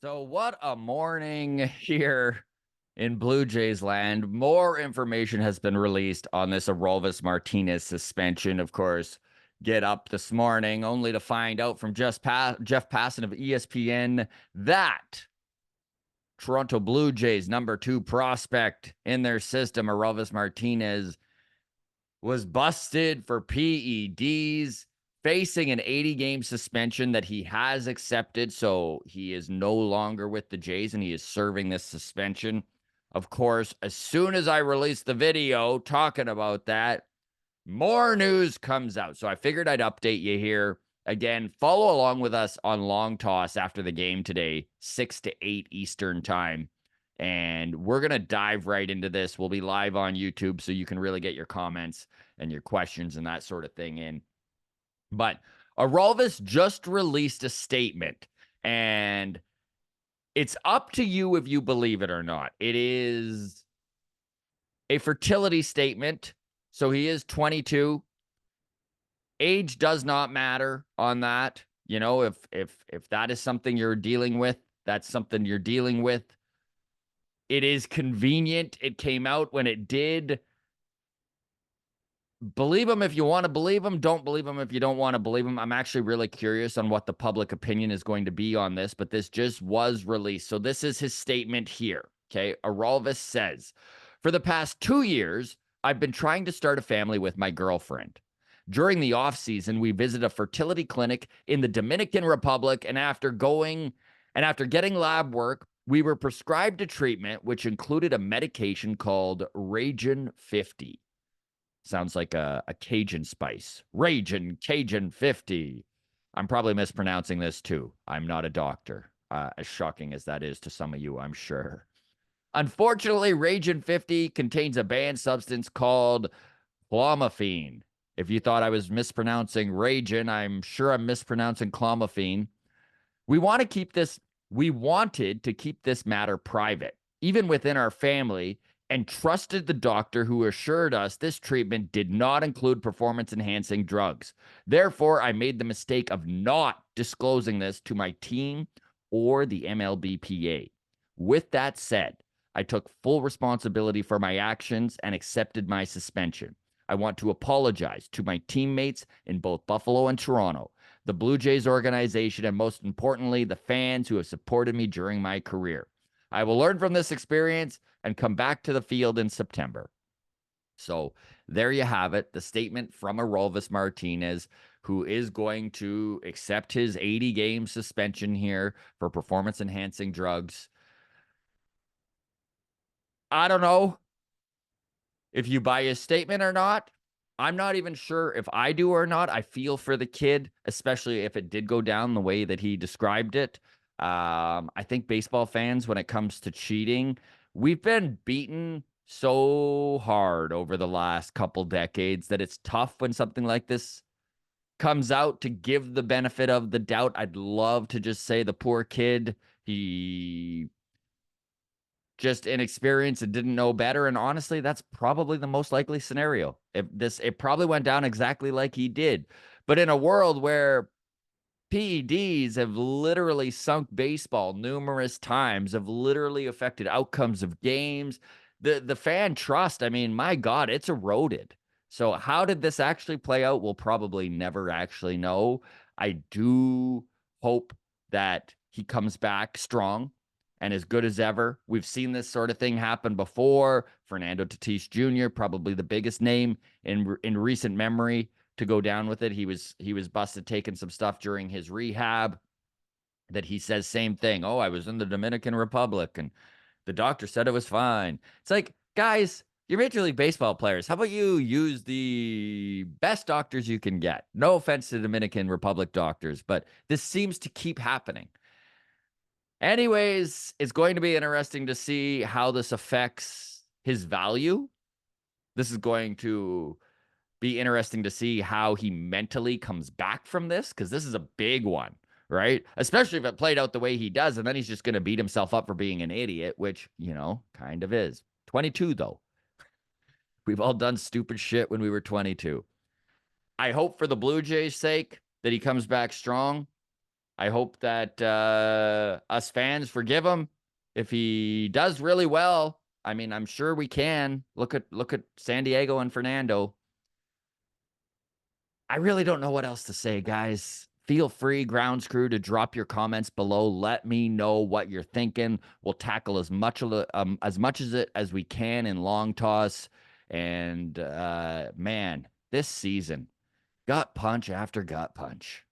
So, what a morning here in Blue Jays land. More information has been released on this ORELVIS Martinez suspension. Of course, get up this morning only to find out from Jeff Passan of ESPN that Toronto Blue Jays #2 prospect in their system, ORELVIS Martinez, was busted for PEDs, facing an 80-game suspension that he has accepted. So he is no longer with the Jays and he is serving this suspension. Of course, as soon as I release the video talking about that, more news comes out. So I figured I'd update you here. Again, follow along with us on Long Toss after the game today, 6 to 8 Eastern time. And we're going to dive right into this. We'll be live on YouTube so you can really get your comments and your questions and that sort of thing in. But ORELVIS just released a statement, and it's up to you if you believe it or not. It is a fertility statement. So he is 22. Age does not matter on that. You know, if that is something you're dealing with, that's something you're dealing with. It is convenient. It came out when it did. Believe him if you want to believe him. Don't believe him if you don't want to believe him. I'm actually really curious on what the public opinion is going to be on this, but this just was released. So this is his statement here. Okay. ORELVIS says, for the past 2 years, I've been trying to start a family with my girlfriend. During the off season, we visit a fertility clinic in the Dominican Republic, and after getting lab work, we were prescribed a treatment which included a medication called Ragin 50. Sounds like a Cajun spice. Ragin Cajun 50. I'm probably mispronouncing this too. I'm not a doctor, as shocking as that is to some of you, I'm sure. Unfortunately, Ragin 50 contains a banned substance called clomiphene. If you thought I was mispronouncing Ragin, I'm sure I'm mispronouncing clomiphene. We wanted to keep this matter private, even within our family, and trusted the doctor who assured us this treatment did not include performance-enhancing drugs. Therefore, I made the mistake of not disclosing this to my team or the MLBPA. With that said, I took full responsibility for my actions and accepted my suspension. I want to apologize to my teammates in both Buffalo and Toronto, the Blue Jays organization, and most importantly, the fans who have supported me during my career. I will learn from this experience and come back to the field in September. So there you have it, the statement from ORELVIS Martinez, who is going to accept his 80-game suspension here for performance-enhancing drugs. I don't know if you buy his statement or not. I'm not even sure if I do or not. I feel for the kid, especially if it did go down the way that he described it. I think baseball fans, when it comes to cheating, we've been beaten so hard over the last couple decades that it's tough when something like this comes out to give the benefit of the doubt. I'd love to just say the poor kid, he just inexperienced and didn't know better. And honestly, that's probably the most likely scenario. It probably went down exactly like he did. But in a world where PEDs have literally sunk baseball numerous times, have literally affected outcomes of games, the fan trust, I mean, my God, it's eroded. So how did this actually play out? We'll probably never actually know. I do hope that he comes back strong and as good as ever. We've seen this sort of thing happen before. Fernando Tatis Jr., probably the biggest name in recent memory to go down with it. He was busted taking some stuff during his rehab that he says same thing. Oh, I was in the Dominican Republic and the doctor said it was fine. It's like, guys, you're Major League Baseball players. How about you use the best doctors you can get? No offense to Dominican Republic doctors, but this seems to keep happening. Anyways, it's going to be interesting to see how this affects his value. This is going to be interesting to see how he mentally comes back from this, because this is a big one, right? Especially if it played out the way he does, and then he's just going to beat himself up for being an idiot, which, you know, kind of is. 22, though. We've all done stupid shit when we were 22. I hope for the Blue Jays' sake that he comes back strong. I hope that us fans forgive him if he does really well. I mean, I'm sure we can. Look at San Diego and Fernando. I really don't know what else to say, guys. Feel free, Grounds Crew, to drop your comments below. Let me know what you're thinking. We'll tackle as much as it as we can in long toss. And man, this season, gut punch after gut punch.